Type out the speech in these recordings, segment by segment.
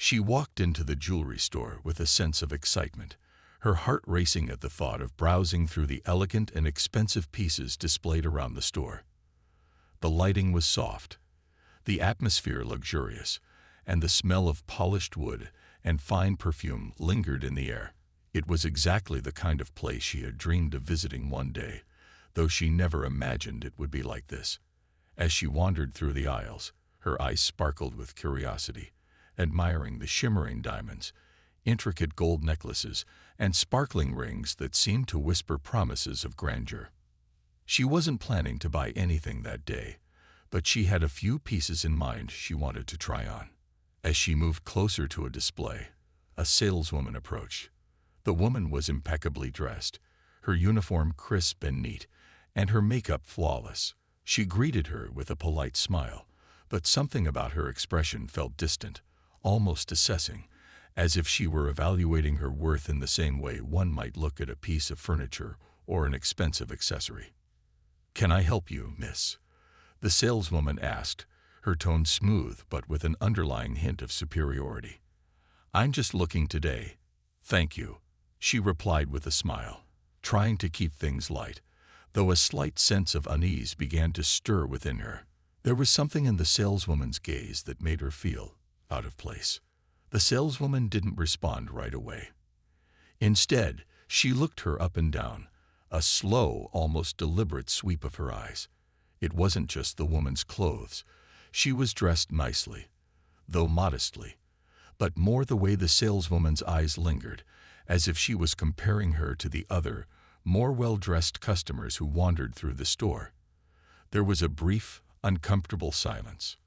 She walked into the jewelry store with a sense of excitement, her heart racing at the thought of browsing through the elegant and expensive pieces displayed around the store. The lighting was soft, the atmosphere luxurious, and the smell of polished wood and fine perfume lingered in the air. It was exactly the kind of place she had dreamed of visiting one day, though she never imagined it would be like this. As she wandered through the aisles, her eyes sparkled with curiosity, admiring the shimmering diamonds, intricate gold necklaces, and sparkling rings that seemed to whisper promises of grandeur. She wasn't planning to buy anything that day, but she had a few pieces in mind she wanted to try on. As she moved closer to a display, a saleswoman approached. The woman was impeccably dressed, her uniform crisp and neat, and her makeup flawless. She greeted her with a polite smile, but something about her expression felt distant, almost assessing, as if she were evaluating her worth in the same way one might look at a piece of furniture or an expensive accessory. "Can I help you, miss?" the saleswoman asked, her tone smooth but with an underlying hint of superiority. "I'm just looking today. Thank you," she replied with a smile, trying to keep things light, though a slight sense of unease began to stir within her. There was something in the saleswoman's gaze that made her feel out of place. The saleswoman didn't respond right away. Instead, she looked her up and down, a slow, almost deliberate sweep of her eyes. It wasn't just the woman's clothes. She was dressed nicely, though modestly, but more the way the saleswoman's eyes lingered, as if she was comparing her to the other, more well-dressed customers who wandered through the store. There was a brief, uncomfortable silence.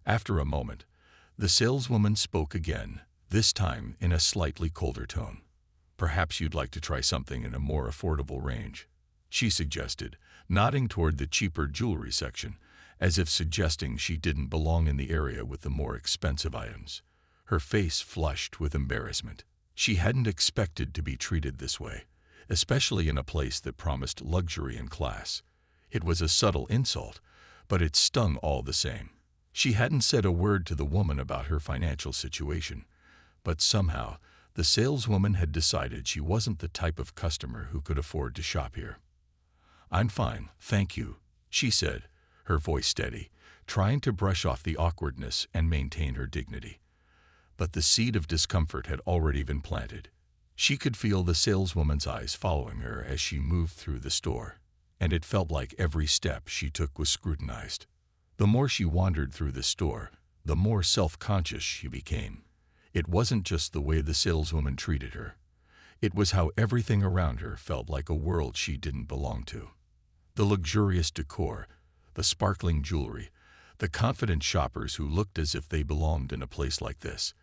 After a moment, the saleswoman spoke again, this time in a slightly colder tone. "Perhaps you'd like to try something in a more affordable range," she suggested, nodding toward the cheaper jewelry section, as if suggesting she didn't belong in the area with the more expensive items. Her face flushed with embarrassment. She hadn't expected to be treated this way, especially in a place that promised luxury and class. It was a subtle insult, but it stung all the same. She hadn't said a word to the woman about her financial situation, but somehow the saleswoman had decided she wasn't the type of customer who could afford to shop here. "I'm fine, thank you," she said, her voice steady, trying to brush off the awkwardness and maintain her dignity. But the seed of discomfort had already been planted. She could feel the saleswoman's eyes following her as she moved through the store, and it felt like every step she took was scrutinized. The more she wandered through the store, the more self-conscious she became. It wasn't just the way the saleswoman treated her. It was how everything around her felt like a world she didn't belong to. The luxurious decor, the sparkling jewelry, the confident shoppers who looked as if they belonged in a place like this.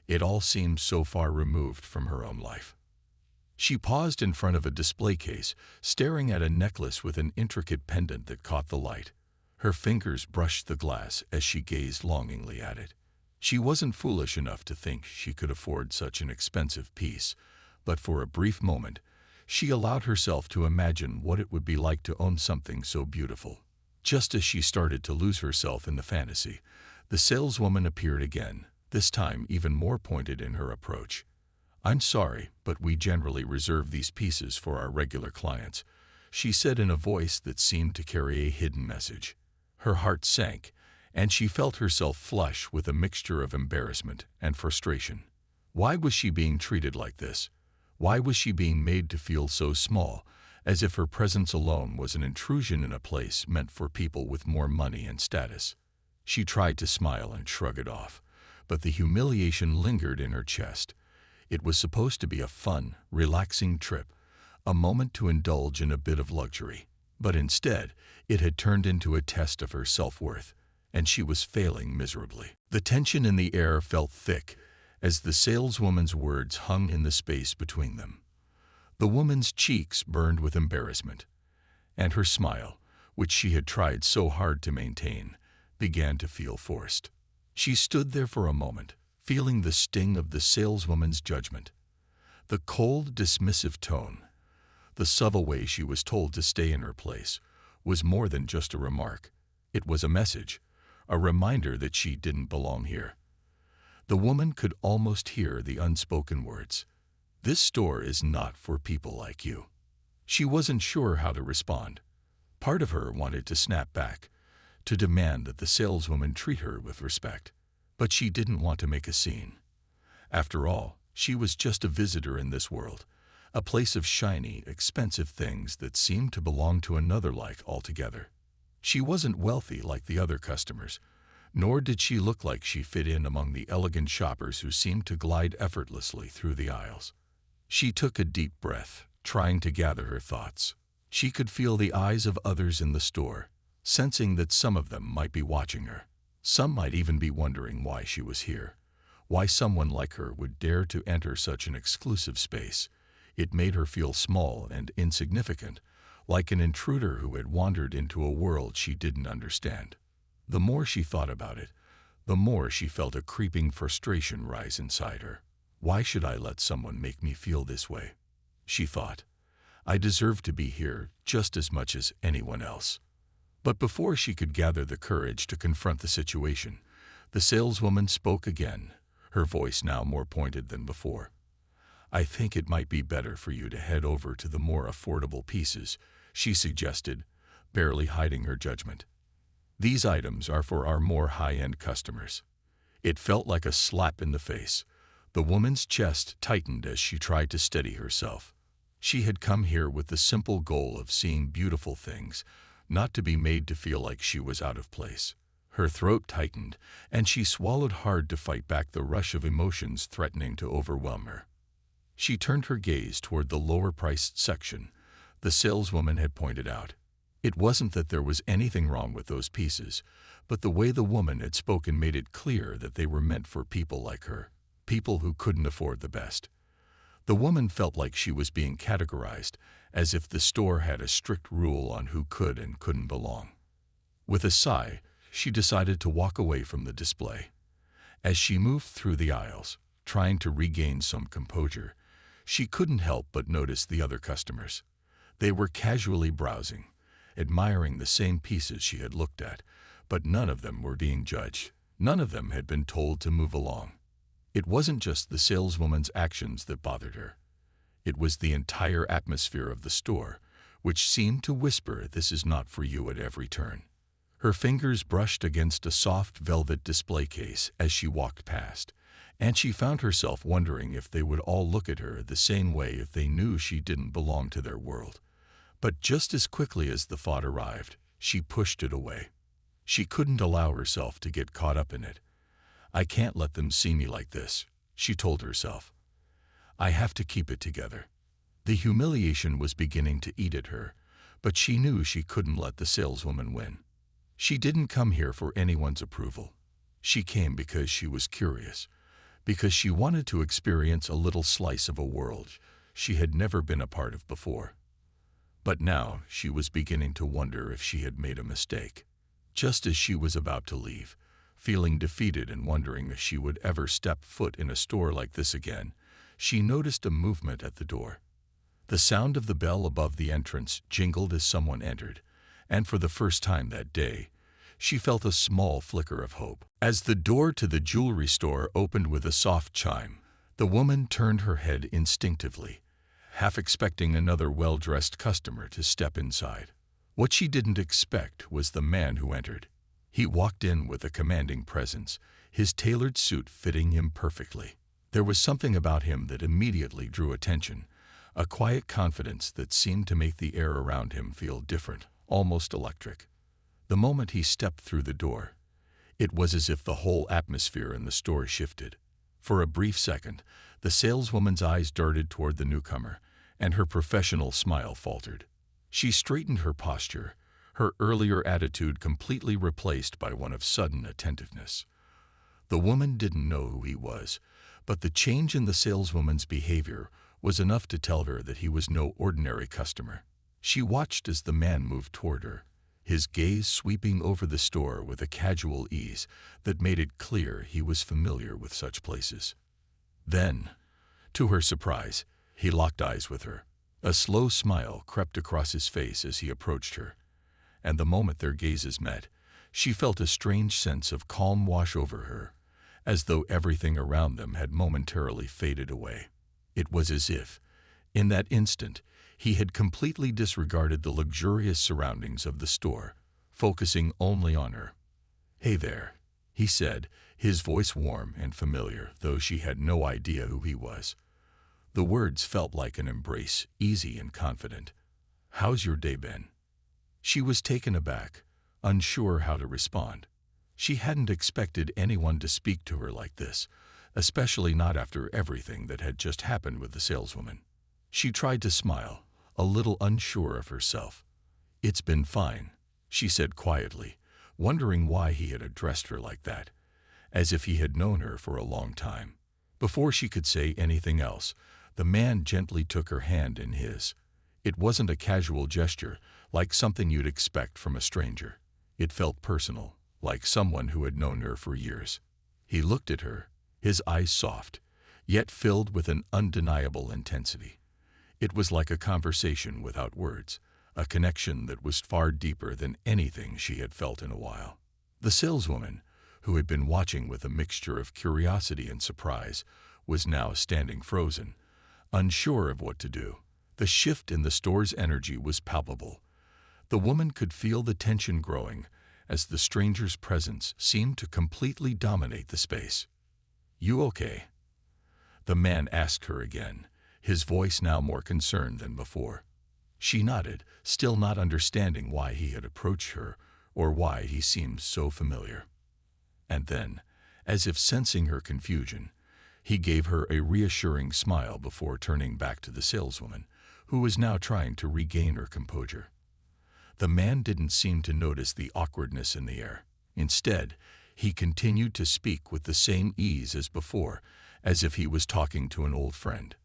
It all seemed so far removed from her own life. She paused in front of a display case, staring at a necklace with an intricate pendant that caught the light. Her fingers brushed the glass as she gazed longingly at it. She wasn't foolish enough to think she could afford such an expensive piece, but for a brief moment, she allowed herself to imagine what it would be like to own something so beautiful. Just as she started to lose herself in the fantasy, the saleswoman appeared again, this time even more pointed in her approach. "I'm sorry, but we generally reserve these pieces for our regular clients," she said in a voice that seemed to carry a hidden message. Her heart sank, and she felt herself flush with a mixture of embarrassment and frustration. Why was she being treated like this? Why was she being made to feel so small, as if her presence alone was an intrusion in a place meant for people with more money and status? She tried to smile and shrug it off, but the humiliation lingered in her chest. It was supposed to be a fun, relaxing trip, a moment to indulge in a bit of luxury. But instead, it had turned into a test of her self-worth, and she was failing miserably. The tension in the air felt thick as the saleswoman's words hung in the space between them. The woman's cheeks burned with embarrassment, and her smile, which she had tried so hard to maintain, began to feel forced. She stood there for a moment, feeling the sting of the saleswoman's judgment. The cold, dismissive tone, the subtle way she was told to stay in her place, was more than just a remark. It was a message, a reminder that she didn't belong here. The woman could almost hear the unspoken words. "This store is not for people like you." She wasn't sure how to respond. Part of her wanted to snap back, to demand that the saleswoman treat her with respect. But she didn't want to make a scene. After all, she was just a visitor in this world, a place of shiny, expensive things that seemed to belong to another like altogether. She wasn't wealthy like the other customers, nor did she look like she fit in among the elegant shoppers who seemed to glide effortlessly through the aisles. She took a deep breath, trying to gather her thoughts. She could feel the eyes of others in the store, sensing that some of them might be watching her. Some might even be wondering why she was here, why someone like her would dare to enter such an exclusive space. It made her feel small and insignificant, like an intruder who had wandered into a world she didn't understand. The more she thought about it, the more she felt a creeping frustration rise inside her. "Why should I let someone make me feel this way?" she thought. "I deserve to be here just as much as anyone else." But before she could gather the courage to confront the situation, the saleswoman spoke again, her voice now more pointed than before. "I think it might be better for you to head over to the more affordable pieces," she suggested, barely hiding her judgment. "These items are for our more high-end customers." It felt like a slap in the face. The woman's chest tightened as she tried to steady herself. She had come here with the simple goal of seeing beautiful things, not to be made to feel like she was out of place. Her throat tightened, and she swallowed hard to fight back the rush of emotions threatening to overwhelm her. She turned her gaze toward the lower-priced section the saleswoman had pointed out. It wasn't that there was anything wrong with those pieces, but the way the woman had spoken made it clear that they were meant for people like her, people who couldn't afford the best. The woman felt like she was being categorized, as if the store had a strict rule on who could and couldn't belong. With a sigh, she decided to walk away from the display. As she moved through the aisles, trying to regain some composure, she couldn't help but notice the other customers. They were casually browsing, admiring the same pieces she had looked at, but none of them were being judged. None of them had been told to move along. It wasn't just the saleswoman's actions that bothered her. It was the entire atmosphere of the store, which seemed to whisper, "This is not for you," at every turn. Her fingers brushed against a soft velvet display case as she walked past, and she found herself wondering if they would all look at her the same way if they knew she didn't belong to their world. But just as quickly as the thought arrived, she pushed it away. She couldn't allow herself to get caught up in it. "I can't let them see me like this," she told herself. "I have to keep it together." The humiliation was beginning to eat at her, but she knew she couldn't let the saleswoman win. She didn't come here for anyone's approval. She came because she was curious, because she wanted to experience a little slice of a world she had never been a part of before. But now she was beginning to wonder if she had made a mistake. Just as she was about to leave, feeling defeated and wondering if she would ever step foot in a store like this again, she noticed a movement at the door. The sound of the bell above the entrance jingled as someone entered, and for the first time that day, she felt a small flicker of hope. As the door to the jewelry store opened with a soft chime, the woman turned her head instinctively, half expecting another well-dressed customer to step inside. What she didn't expect was the man who entered. He walked in with a commanding presence, his tailored suit fitting him perfectly. There was something about him that immediately drew attention, a quiet confidence that seemed to make the air around him feel different, almost electric. The moment he stepped through the door, it was as if the whole atmosphere in the store shifted. For a brief second, the saleswoman's eyes darted toward the newcomer, and her professional smile faltered. She straightened her posture, her earlier attitude completely replaced by one of sudden attentiveness. The woman didn't know who he was, but the change in the saleswoman's behavior was enough to tell her that he was no ordinary customer. She watched as the man moved toward her, his gaze sweeping over the store with a casual ease that made it clear he was familiar with such places. Then, to her surprise, he locked eyes with her. A slow smile crept across his face as he approached her, and the moment their gazes met, she felt a strange sense of calm wash over her, as though everything around them had momentarily faded away. It was as if, in that instant, he had completely disregarded the luxurious surroundings of the store, focusing only on her. "Hey there," he said, his voice warm and familiar, though she had no idea who he was. The words felt like an embrace, easy and confident. "How's your day been?" She was taken aback, unsure how to respond. She hadn't expected anyone to speak to her like this, especially not after everything that had just happened with the saleswoman. She tried to smile, a little unsure of herself. "It's been fine," she said quietly, wondering why he had addressed her like that, as if he had known her for a long time. Before she could say anything else, the man gently took her hand in his. It wasn't a casual gesture, like something you'd expect from a stranger. It felt personal, like someone who had known her for years. He looked at her, his eyes soft, yet filled with an undeniable intensity. It was like a conversation without words, a connection that was far deeper than anything she had felt in a while. The saleswoman, who had been watching with a mixture of curiosity and surprise, was now standing frozen, unsure of what to do. The shift in the store's energy was palpable. The woman could feel the tension growing as the stranger's presence seemed to completely dominate the space. "You okay?" the man asked her again, his voice now more concerned than before. She nodded, still not understanding why he had approached her or why he seemed so familiar. And then, as if sensing her confusion, he gave her a reassuring smile before turning back to the saleswoman, who was now trying to regain her composure. The man didn't seem to notice the awkwardness in the air. Instead, he continued to speak with the same ease as before, as if he was talking to an old friend.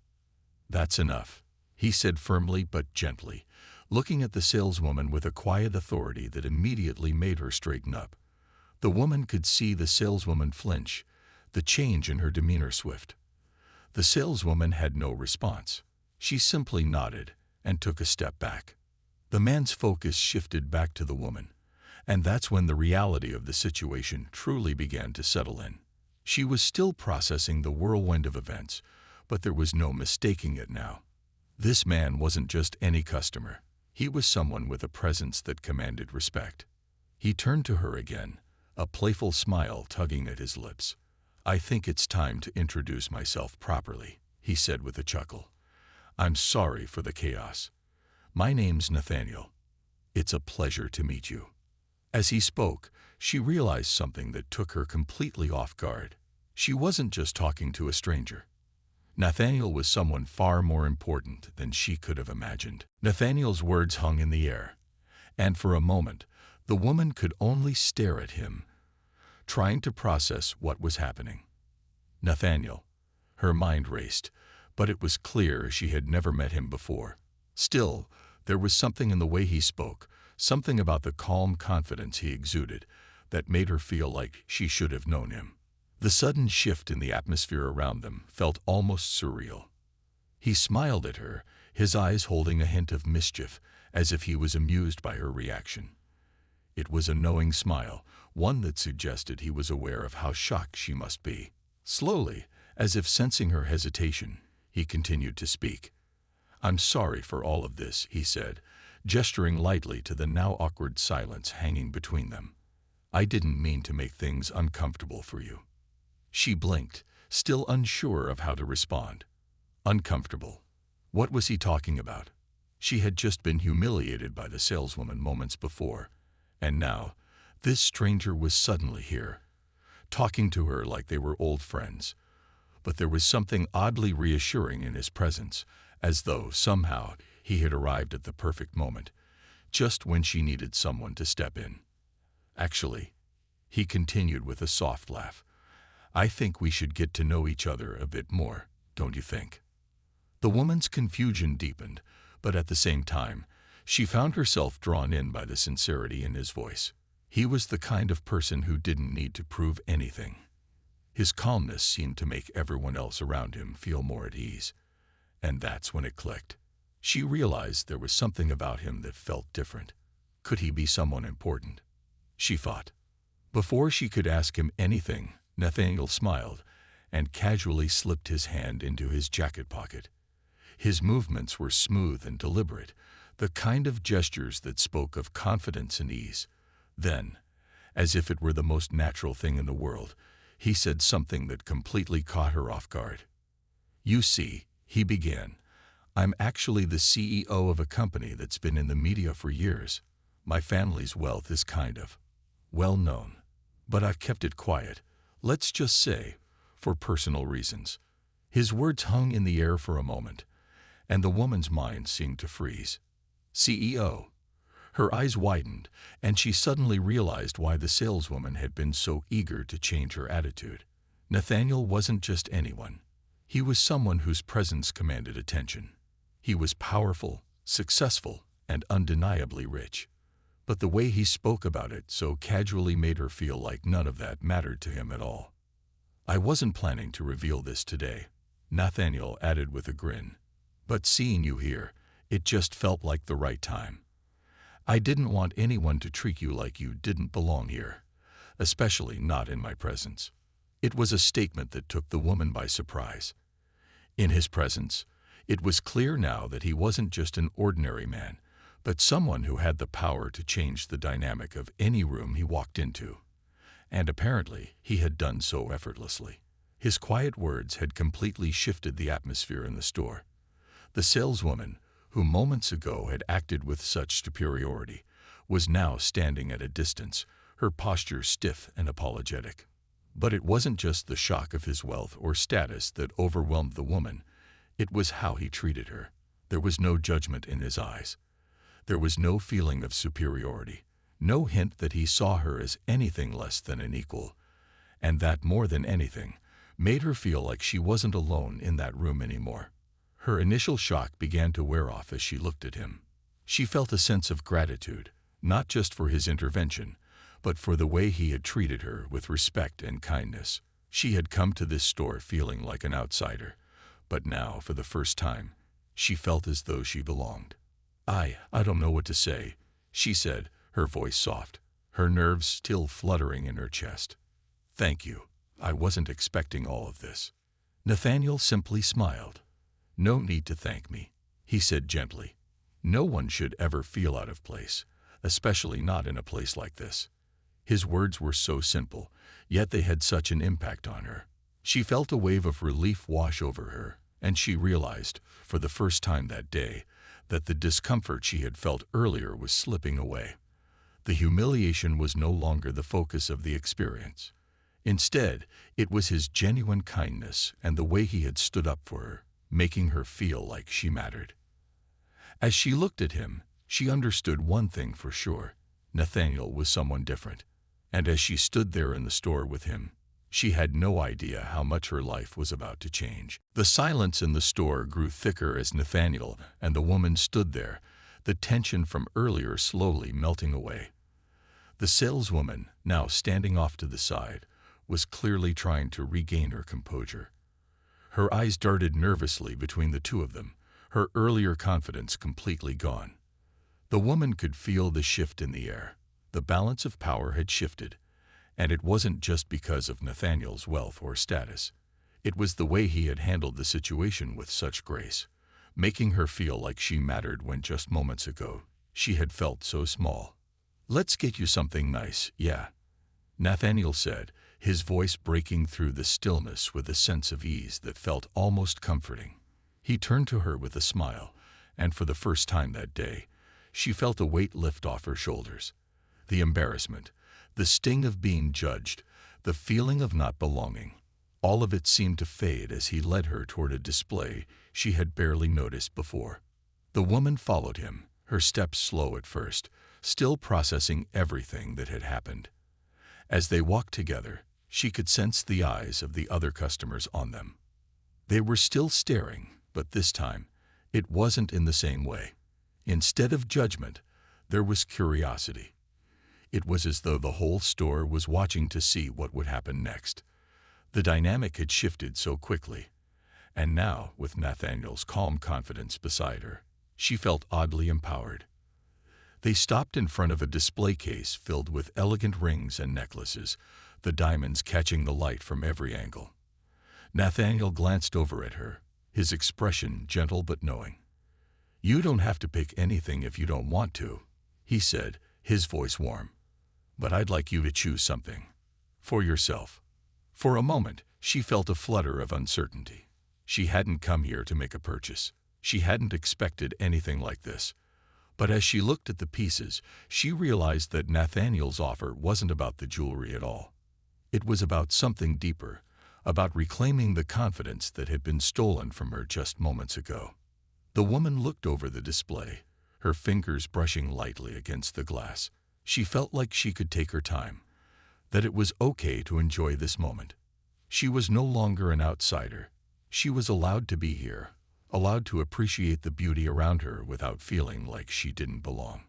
"That's enough," he said firmly but gently, looking at the saleswoman with a quiet authority that immediately made her straighten up. The woman could see the saleswoman flinch, the change in her demeanor swift. The saleswoman had no response. She simply nodded and took a step back. The man's focus shifted back to the woman, and that's when the reality of the situation truly began to settle in. She was still processing the whirlwind of events, but there was no mistaking it now. This man wasn't just any customer. He was someone with a presence that commanded respect. He turned to her again, a playful smile tugging at his lips. "I think it's time to introduce myself properly," he said with a chuckle. "I'm sorry for the chaos. My name's Nathaniel. It's a pleasure to meet you." As he spoke, she realized something that took her completely off guard. She wasn't just talking to a stranger. Nathaniel was someone far more important than she could have imagined. Nathaniel's words hung in the air, and for a moment, the woman could only stare at him, trying to process what was happening. Nathaniel. Her mind raced, but it was clear she had never met him before. Still, there was something in the way he spoke, something about the calm confidence he exuded, that made her feel like she should have known him. The sudden shift in the atmosphere around them felt almost surreal. He smiled at her, his eyes holding a hint of mischief, as if he was amused by her reaction. It was a knowing smile, one that suggested he was aware of how shocked she must be. Slowly, as if sensing her hesitation, he continued to speak. "I'm sorry for all of this," he said, gesturing lightly to the now awkward silence hanging between them. "I didn't mean to make things uncomfortable for you." She blinked, still unsure of how to respond. Uncomfortable. What was he talking about? She had just been humiliated by the saleswoman moments before, and now, this stranger was suddenly here, talking to her like they were old friends. But there was something oddly reassuring in his presence, as though, somehow, he had arrived at the perfect moment, just when she needed someone to step in. "Actually," he continued with a soft laugh, "I think we should get to know each other a bit more, don't you think?" The woman's confusion deepened, but at the same time, she found herself drawn in by the sincerity in his voice. He was the kind of person who didn't need to prove anything. His calmness seemed to make everyone else around him feel more at ease. And that's when it clicked. She realized there was something about him that felt different. Could he be someone important? She thought. Before she could ask him anything, Nathaniel smiled and casually slipped his hand into his jacket pocket. His movements were smooth and deliberate, the kind of gestures that spoke of confidence and ease. Then, as if it were the most natural thing in the world, he said something that completely caught her off guard. "You see," he began, "I'm actually the CEO of a company that's been in the media for years. My family's wealth is kind of well known. But I've kept it quiet, let's just say, for personal reasons." His words hung in the air for a moment, and the woman's mind seemed to freeze. CEO. Her eyes widened, and she suddenly realized why the saleswoman had been so eager to change her attitude. Nathaniel wasn't just anyone. He was someone whose presence commanded attention. He was powerful, successful, and undeniably rich. But the way he spoke about it so casually made her feel like none of that mattered to him at all. "I wasn't planning to reveal this today," Nathaniel added with a grin. "But seeing you here, it just felt like the right time. I didn't want anyone to treat you like you didn't belong here, especially not in my presence." It was a statement that took the woman by surprise. In his presence, it was clear now that he wasn't just an ordinary man, but someone who had the power to change the dynamic of any room he walked into. And apparently, he had done so effortlessly. His quiet words had completely shifted the atmosphere in the store. The saleswoman, who moments ago had acted with such superiority, was now standing at a distance, her posture stiff and apologetic. But it wasn't just the shock of his wealth or status that overwhelmed the woman. It was how he treated her. There was no judgment in his eyes. There was no feeling of superiority, no hint that he saw her as anything less than an equal. And that, more than anything, made her feel like she wasn't alone in that room anymore. Her initial shock began to wear off as she looked at him. She felt a sense of gratitude, not just for his intervention, but for the way he had treated her with respect and kindness. She had come to this store feeling like an outsider, but now, for the first time, she felt as though she belonged. I don't know what to say," she said, her voice soft, her nerves still fluttering in her chest. "Thank you. I wasn't expecting all of this." Nathaniel simply smiled. "No need to thank me," he said gently. "No one should ever feel out of place, especially not in a place like this." His words were so simple, yet they had such an impact on her. She felt a wave of relief wash over her, and she realized, for the first time that day, that the discomfort she had felt earlier was slipping away. The humiliation was no longer the focus of the experience. Instead, it was his genuine kindness and the way he had stood up for her, making her feel like she mattered. As she looked at him, she understood one thing for sure: Nathaniel was someone different. And as she stood there in the store with him, she had no idea how much her life was about to change. The silence in the store grew thicker as Nathaniel and the woman stood there, the tension from earlier slowly melting away. The saleswoman, now standing off to the side, was clearly trying to regain her composure. Her eyes darted nervously between the two of them, her earlier confidence completely gone. The woman could feel the shift in the air. The balance of power had shifted, and it wasn't just because of Nathaniel's wealth or status. It was the way he had handled the situation with such grace, making her feel like she mattered when just moments ago she had felt so small. "Let's get you something nice, yeah," Nathaniel said, his voice breaking through the stillness with a sense of ease that felt almost comforting. He turned to her with a smile, and for the first time that day, she felt a weight lift off her shoulders. The embarrassment, the sting of being judged, the feeling of not belonging, all of it seemed to fade as he led her toward a display she had barely noticed before. The woman followed him, her steps slow at first, still processing everything that had happened. As they walked together, she could sense the eyes of the other customers on them. They were still staring, but this time, it wasn't in the same way. Instead of judgment, there was curiosity. It was as though the whole store was watching to see what would happen next. The dynamic had shifted so quickly, and now, with Nathaniel's calm confidence beside her, she felt oddly empowered. They stopped in front of a display case filled with elegant rings and necklaces, the diamonds catching the light from every angle. Nathaniel glanced over at her, his expression gentle but knowing. "You don't have to pick anything if you don't want to," he said, his voice warm. "But I'd like you to choose something. For yourself." For a moment, she felt a flutter of uncertainty. She hadn't come here to make a purchase. She hadn't expected anything like this. But as she looked at the pieces, she realized that Nathaniel's offer wasn't about the jewelry at all. It was about something deeper, about reclaiming the confidence that had been stolen from her just moments ago. The woman looked over the display, her fingers brushing lightly against the glass. She felt like she could take her time, that it was okay to enjoy this moment. She was no longer an outsider. She was allowed to be here, allowed to appreciate the beauty around her without feeling like she didn't belong.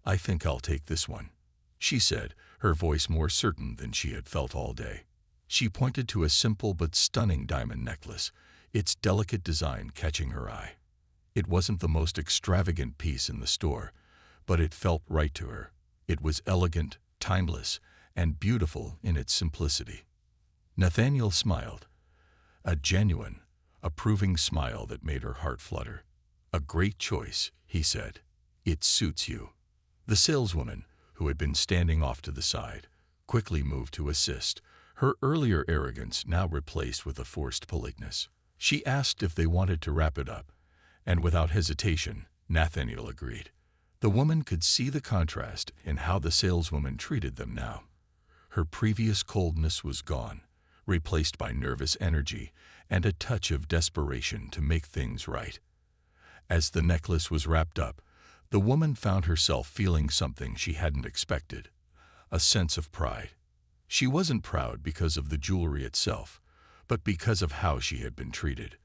"I think I'll take this one," she said, her voice more certain than she had felt all day. She pointed to a simple but stunning diamond necklace, its delicate design catching her eye. It wasn't the most extravagant piece in the store, but it felt right to her. It was elegant, timeless, and beautiful in its simplicity. Nathaniel smiled, a genuine, approving smile that made her heart flutter. "A great choice," he said. "It suits you." The saleswoman, who had been standing off to the side, quickly moved to assist, her earlier arrogance now replaced with a forced politeness. She asked if they wanted to wrap it up, and without hesitation, Nathaniel agreed. The woman could see the contrast in how the saleswoman treated them now. Her previous coldness was gone, replaced by nervous energy and a touch of desperation to make things right. As the necklace was wrapped up, the woman found herself feeling something she hadn't expected, a sense of pride. She wasn't proud because of the jewelry itself, but because of how she had been treated.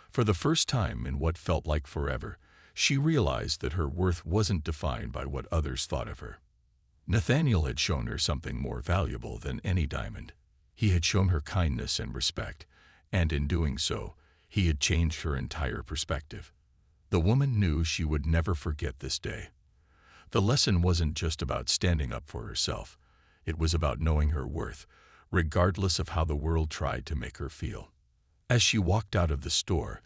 For the first time in what felt like forever, she realized that her worth wasn't defined by what others thought of her. Nathaniel had shown her something more valuable than any diamond. He had shown her kindness and respect, and in doing so, he had changed her entire perspective. The woman knew she would never forget this day. The lesson wasn't just about standing up for herself. It was about knowing her worth, regardless of how the world tried to make her feel. As she walked out of the store,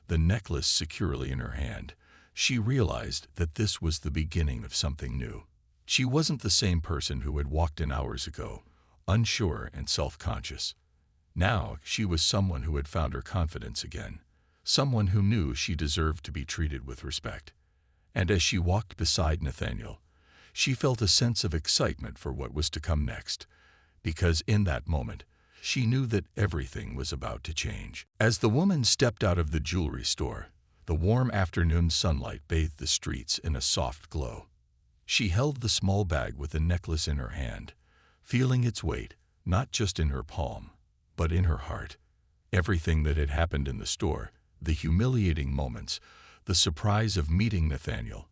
the necklace securely in her hand, she realized that this was the beginning of something new. She wasn't the same person who had walked in hours ago, unsure and self-conscious. Now she was someone who had found her confidence again, someone who knew she deserved to be treated with respect. And as she walked beside Nathaniel, she felt a sense of excitement for what was to come next, because in that moment, she knew that everything was about to change. As the woman stepped out of the jewelry store, the warm afternoon sunlight bathed the streets in a soft glow. She held the small bag with the necklace in her hand, feeling its weight, not just in her palm, but in her heart. Everything that had happened in the store, the humiliating moments, the surprise of meeting Nathaniel,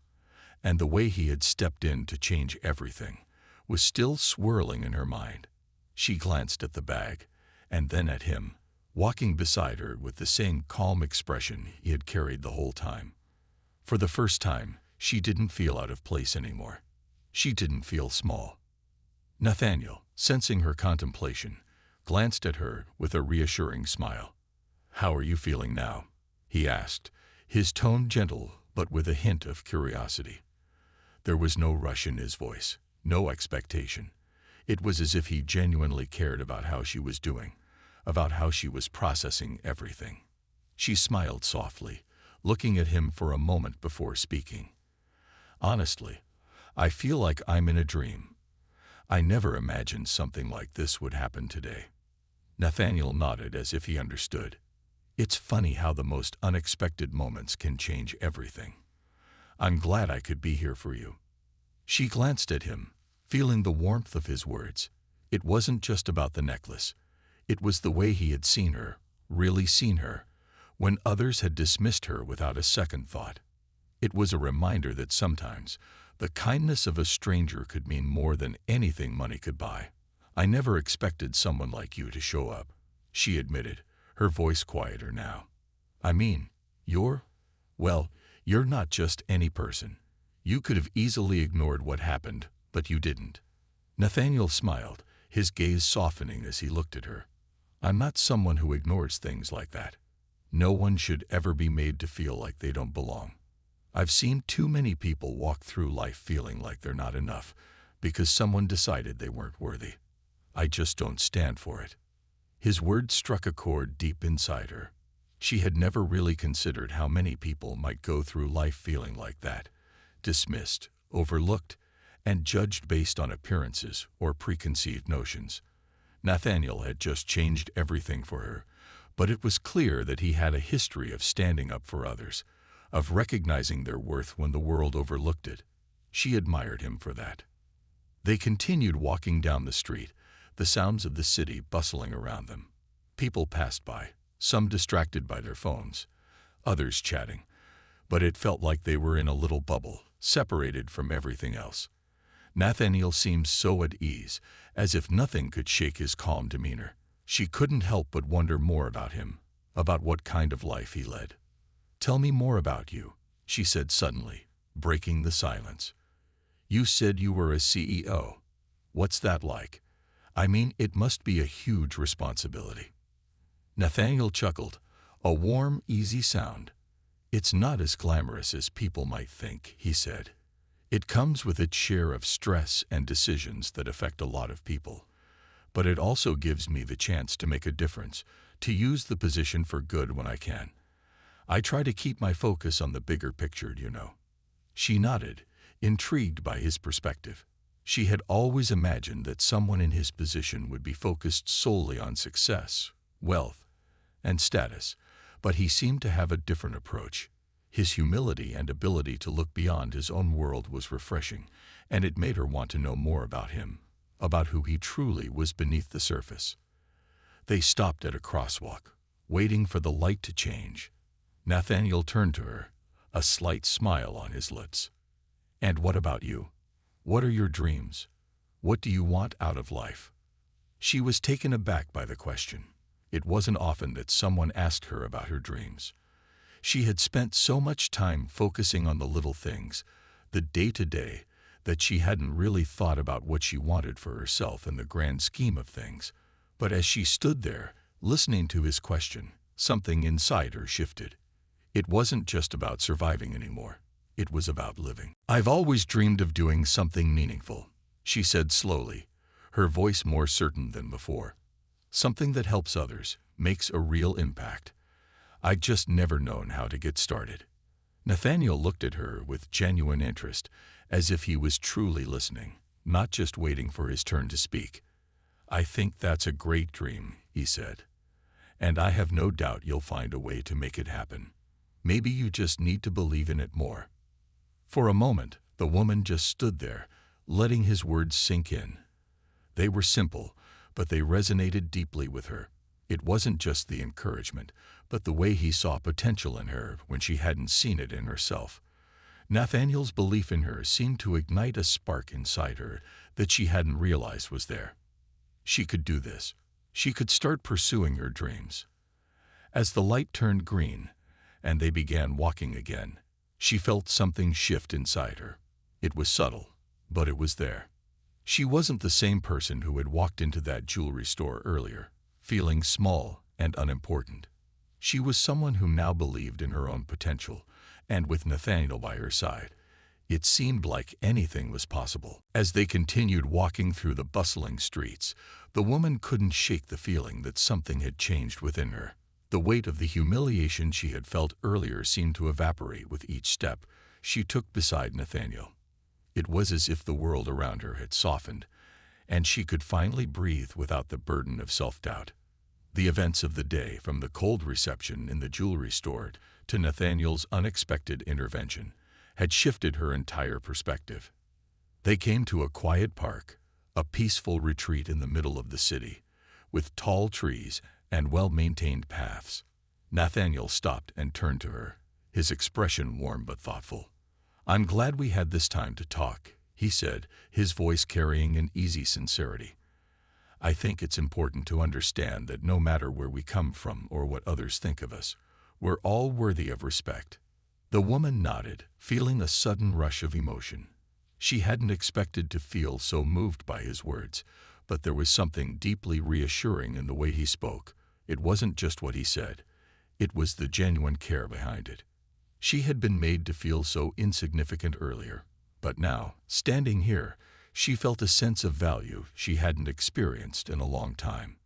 and the way he had stepped in to change everything, was still swirling in her mind. She glanced at the bag, and then at him, walking beside her with the same calm expression he had carried the whole time. For the first time, she didn't feel out of place anymore. She didn't feel small. Nathaniel, sensing her contemplation, glanced at her with a reassuring smile. "How are you feeling now?" he asked, his tone gentle but with a hint of curiosity. There was no rush in his voice, no expectation. It was as if he genuinely cared about how she was doing, about how she was processing everything. She smiled softly, looking at him for a moment before speaking. "Honestly, I feel like I'm in a dream. I never imagined something like this would happen today." Nathaniel nodded as if he understood. "It's funny how the most unexpected moments can change everything. I'm glad I could be here for you." She glanced at him, feeling the warmth of his words. It wasn't just about the necklace. It was the way he had seen her, really seen her, when others had dismissed her without a second thought. It was a reminder that sometimes the kindness of a stranger could mean more than anything money could buy. "I never expected someone like you to show up," she admitted, her voice quieter now. "I mean, you're not just any person. You could have easily ignored what happened, but you didn't." Nathaniel smiled, his gaze softening as he looked at her. "I'm not someone who ignores things like that. No one should ever be made to feel like they don't belong. I've seen too many people walk through life feeling like they're not enough because someone decided they weren't worthy. I just don't stand for it." His words struck a chord deep inside her. She had never really considered how many people might go through life feeling like that, dismissed, overlooked, and judged based on appearances or preconceived notions. Nathaniel had just changed everything for her, but it was clear that he had a history of standing up for others, of recognizing their worth when the world overlooked it. She admired him for that. They continued walking down the street, the sounds of the city bustling around them. People passed by, some distracted by their phones, others chatting, but it felt like they were in a little bubble, separated from everything else. Nathaniel seemed so at ease, as if nothing could shake his calm demeanor. She couldn't help but wonder more about him, about what kind of life he led. "Tell me more about you," she said suddenly, breaking the silence. "You said you were a CEO. What's that like? I mean, it must be a huge responsibility." Nathaniel chuckled, a warm, easy sound. "It's not as glamorous as people might think," he said. "It comes with its share of stress and decisions that affect a lot of people. But it also gives me the chance to make a difference, to use the position for good when I can. I try to keep my focus on the bigger picture, you know." She nodded, intrigued by his perspective. She had always imagined that someone in his position would be focused solely on success, wealth, and status, but he seemed to have a different approach. His humility and ability to look beyond his own world was refreshing, and it made her want to know more about him, about who he truly was beneath the surface. They stopped at a crosswalk, waiting for the light to change. Nathaniel turned to her, a slight smile on his lips. "And what about you? What are your dreams? What do you want out of life?" She was taken aback by the question. It wasn't often that someone asked her about her dreams. She had spent so much time focusing on the little things, the day-to-day, that she hadn't really thought about what she wanted for herself in the grand scheme of things. But as she stood there, listening to his question, something inside her shifted. It wasn't just about surviving anymore. It was about living. "I've always dreamed of doing something meaningful," she said slowly, her voice more certain than before. "Something that helps others, makes a real impact. I've just never known how to get started." Nathaniel looked at her with genuine interest, as if he was truly listening, not just waiting for his turn to speak. "I think that's a great dream," he said, "and I have no doubt you'll find a way to make it happen. Maybe you just need to believe in it more." For a moment, the woman just stood there, letting his words sink in. They were simple, but they resonated deeply with her. It wasn't just the encouragement, but the way he saw potential in her when she hadn't seen it in herself. Nathaniel's belief in her seemed to ignite a spark inside her that she hadn't realized was there. She could do this. She could start pursuing her dreams. As the light turned green, and they began walking again, she felt something shift inside her. It was subtle, but it was there. She wasn't the same person who had walked into that jewelry store earlier, feeling small and unimportant. She was someone who now believed in her own potential, and with Nathaniel by her side, it seemed like anything was possible. As they continued walking through the bustling streets, the woman couldn't shake the feeling that something had changed within her. The weight of the humiliation she had felt earlier seemed to evaporate with each step she took beside Nathaniel. It was as if the world around her had softened, and she could finally breathe without the burden of self-doubt. The events of the day, from the cold reception in the jewelry store to Nathaniel's unexpected intervention, had shifted her entire perspective. They came to a quiet park, a peaceful retreat in the middle of the city, with tall trees and well-maintained paths. Nathaniel stopped and turned to her, his expression warm but thoughtful. "I'm glad we had this time to talk," he said, his voice carrying an easy sincerity. "I think it's important to understand that no matter where we come from or what others think of us, we're all worthy of respect." The woman nodded, feeling a sudden rush of emotion. She hadn't expected to feel so moved by his words, but there was something deeply reassuring in the way he spoke. It wasn't just what he said. It was the genuine care behind it. She had been made to feel so insignificant earlier, but now, standing here, she felt a sense of value she hadn't experienced in a long time.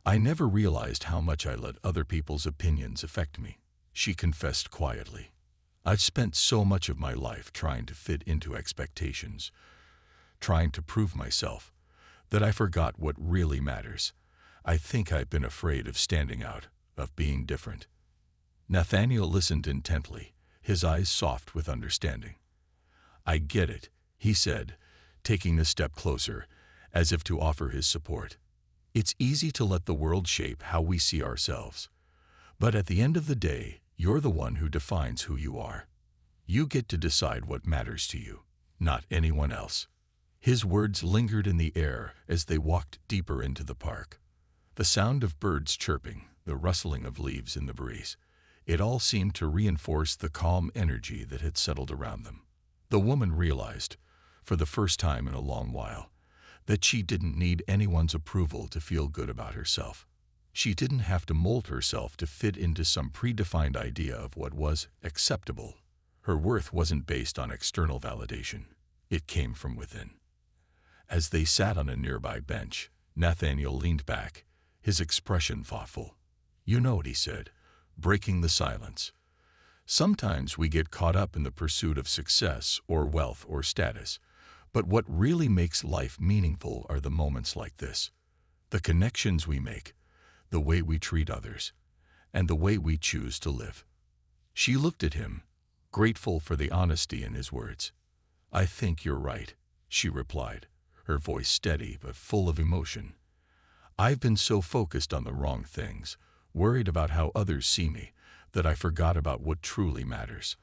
"I never realized how much I let other people's opinions affect me," she confessed quietly. "I've spent so much of my life trying to fit into expectations, trying to prove myself, that I forgot what really matters. I think I've been afraid of standing out, of being different." Nathaniel listened intently, his eyes soft with understanding. "I get it," he said, taking a step closer, as if to offer his support. "It's easy to let the world shape how we see ourselves. But at the end of the day, you're the one who defines who you are. You get to decide what matters to you, not anyone else." His words lingered in the air as they walked deeper into the park. The sound of birds chirping, the rustling of leaves in the breeze, it all seemed to reinforce the calm energy that had settled around them. The woman realized, for the first time in a long while, that she didn't need anyone's approval to feel good about herself. She didn't have to mold herself to fit into some predefined idea of what was acceptable. Her worth wasn't based on external validation. It came from within. As they sat on a nearby bench, Nathaniel leaned back, his expression thoughtful. "You know," he said, breaking the silence, "sometimes we get caught up in the pursuit of success or wealth or status, but what really makes life meaningful are the moments like this. The connections we make, the way we treat others, and the way we choose to live." She looked at him, grateful for the honesty in his words. "I think you're right," she replied, her voice steady but full of emotion. "I've been so focused on the wrong things, worried about how others see me, that I forgot about what truly matters.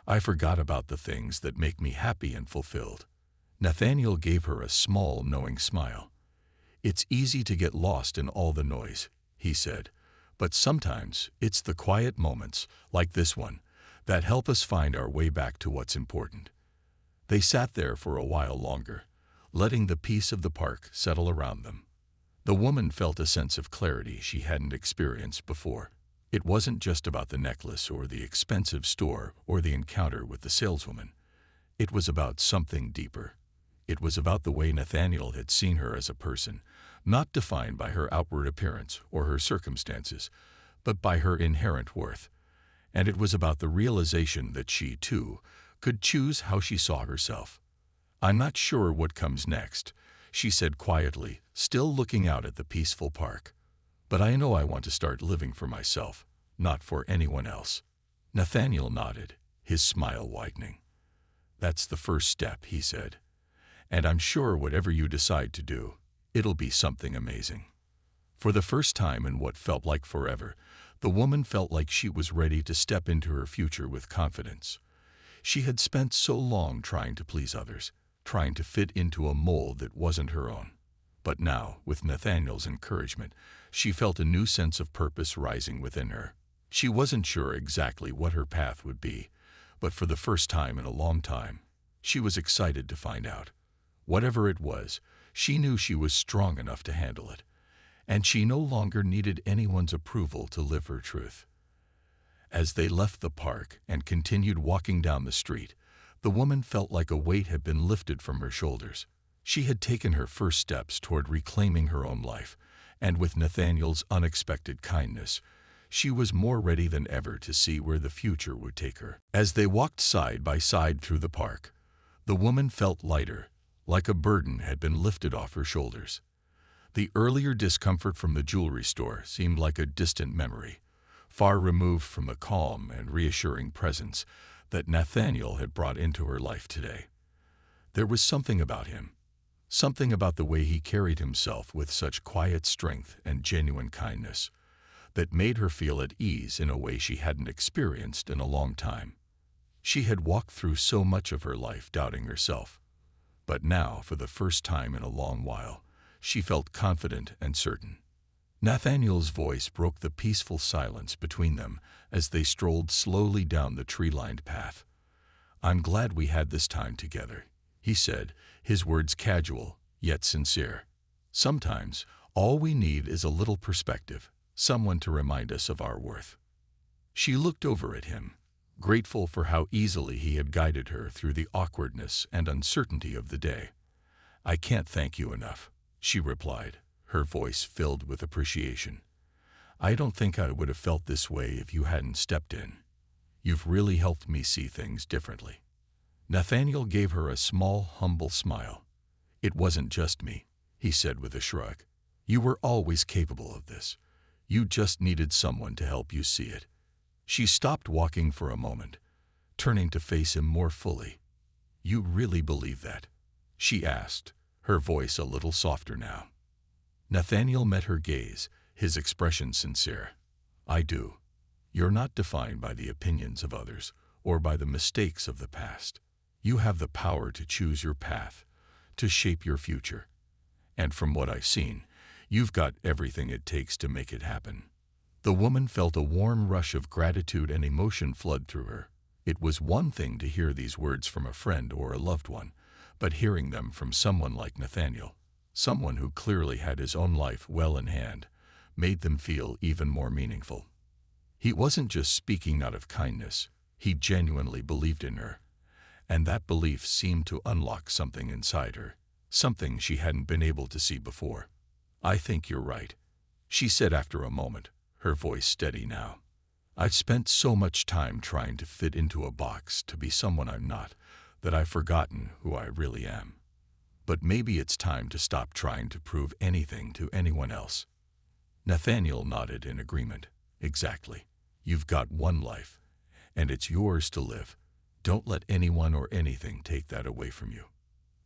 I forgot about the things that make me happy and fulfilled." Nathaniel gave her a small, knowing smile. "It's easy to get lost in all the noise," he said, "but sometimes it's the quiet moments, like this one, that help us find our way back to what's important." They sat there for a while longer, letting the peace of the park settle around them. The woman felt a sense of clarity she hadn't experienced before. It wasn't just about the necklace or the expensive store or the encounter with the saleswoman. It was about something deeper. It was about the way Nathaniel had seen her as a person, not defined by her outward appearance or her circumstances, but by her inherent worth. And it was about the realization that she, too, could choose how she saw herself. "I'm not sure what comes next," she said quietly, still looking out at the peaceful park. "But I know I want to start living for myself, not for anyone else." Nathaniel nodded, his smile widening. "That's the first step," he said. "And I'm sure whatever you decide to do, it'll be something amazing." For the first time in what felt like forever, the woman felt like she was ready to step into her future with confidence. She had spent so long trying to please others, trying to fit into a mold that wasn't her own. But now, with Nathaniel's encouragement, she felt a new sense of purpose rising within her. She wasn't sure exactly what her path would be, but for the first time in a long time, she was excited to find out. Whatever it was, she knew she was strong enough to handle it, and she no longer needed anyone's approval to live her truth. As they left the park and continued walking down the street, the woman felt like a weight had been lifted from her shoulders. She had taken her first steps toward reclaiming her own life, and with Nathaniel's unexpected kindness, she was more ready than ever to see where the future would take her. As they walked side by side through the park, the woman felt lighter, like a burden had been lifted off her shoulders. The earlier discomfort from the jewelry store seemed like a distant memory, far removed from the calm and reassuring presence that Nathaniel had brought into her life today. There was something about him, something about the way he carried himself with such quiet strength and genuine kindness, that made her feel at ease in a way she hadn't experienced in a long time. She had walked through so much of her life doubting herself, but now, for the first time in a long while, she felt confident and certain. Nathaniel's voice broke the peaceful silence between them as they strolled slowly down the tree-lined path. "I'm glad we had this time together," he said, his words casual, yet sincere. Sometimes, all we need is a little perspective, someone to remind us of our worth. She looked over at him, grateful for how easily he had guided her through the awkwardness and uncertainty of the day. "I can't thank you enough," she replied, her voice filled with appreciation. "I don't think I would have felt this way if you hadn't stepped in. You've really helped me see things differently." Nathaniel gave her a small, humble smile. "It wasn't just me," he said with a shrug. "You were always capable of this. You just needed someone to help you see it." She stopped walking for a moment, turning to face him more fully. "You really believe that?" she asked, her voice a little softer now. Nathaniel met her gaze, his expression sincere. "I do. You're not defined by the opinions of others or by the mistakes of the past. You have the power to choose your path, to shape your future. And from what I've seen, you've got everything it takes to make it happen." The woman felt a warm rush of gratitude and emotion flood through her. It was one thing to hear these words from a friend or a loved one, but hearing them from someone like Nathaniel, someone who clearly had his own life well in hand, made them feel even more meaningful. He wasn't just speaking out of kindness, he genuinely believed in her. And that belief seemed to unlock something inside her, something she hadn't been able to see before. "I think you're right," she said after a moment, her voice steady now. "I've spent so much time trying to fit into a box, to be someone I'm not, that I've forgotten who I really am. But maybe it's time to stop trying to prove anything to anyone else." Nathaniel nodded in agreement. "Exactly. You've got one life, and it's yours to live. Don't let anyone or anything take that away from you."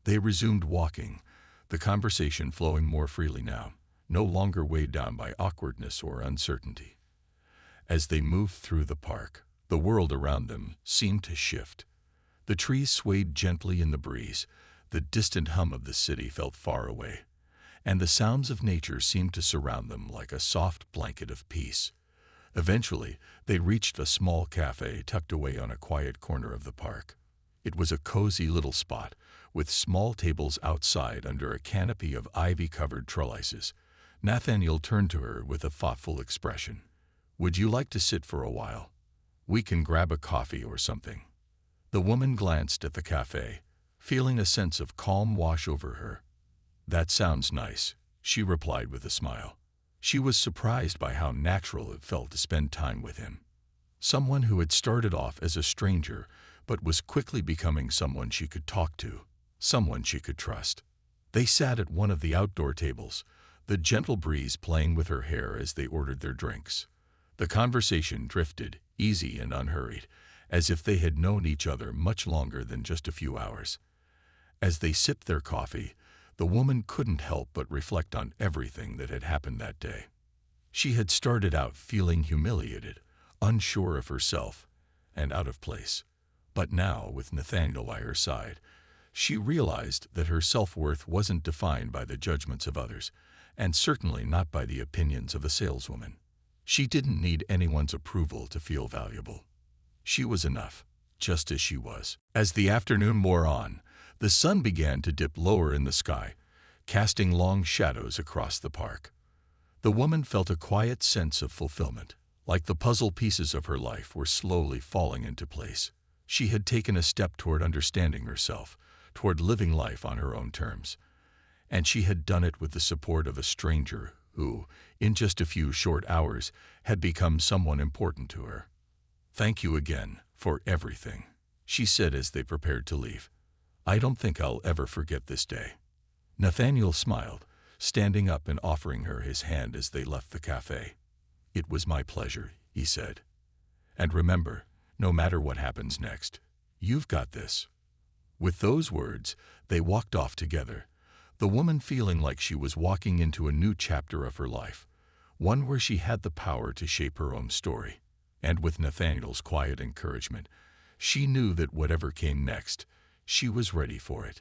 They resumed walking, the conversation flowing more freely now, no longer weighed down by awkwardness or uncertainty. As they moved through the park, the world around them seemed to shift. The trees swayed gently in the breeze, the distant hum of the city felt far away, and the sounds of nature seemed to surround them like a soft blanket of peace. Eventually, they reached a small cafe tucked away on a quiet corner of the park. It was a cozy little spot, with small tables outside under a canopy of ivy-covered trellises. Nathaniel turned to her with a thoughtful expression. "Would you like to sit for a while? We can grab a coffee or something." The woman glanced at the cafe, feeling a sense of calm wash over her. "That sounds nice," she replied with a smile. She was surprised by how natural it felt to spend time with him. Someone who had started off as a stranger, but was quickly becoming someone she could talk to, someone she could trust. They sat at one of the outdoor tables, the gentle breeze playing with her hair as they ordered their drinks. The conversation drifted, easy and unhurried, as if they had known each other much longer than just a few hours. As they sipped their coffee, the woman couldn't help but reflect on everything that had happened that day. She had started out feeling humiliated, unsure of herself, and out of place. But now, with Nathaniel by her side, she realized that her self-worth wasn't defined by the judgments of others, and certainly not by the opinions of a saleswoman. She didn't need anyone's approval to feel valuable. She was enough, just as she was. As the afternoon wore on, the sun began to dip lower in the sky, casting long shadows across the park. The woman felt a quiet sense of fulfillment, like the puzzle pieces of her life were slowly falling into place. She had taken a step toward understanding herself, toward living life on her own terms. And she had done it with the support of a stranger who, in just a few short hours, had become someone important to her. "Thank you again for everything," she said as they prepared to leave. "I don't think I'll ever forget this day." Nathaniel smiled, standing up and offering her his hand as they left the cafe. "It was my pleasure," he said. "And remember, no matter what happens next, you've got this." With those words, they walked off together, the woman feeling like she was walking into a new chapter of her life, one where she had the power to shape her own story. And with Nathaniel's quiet encouragement, she knew that whatever came next, she was ready for it.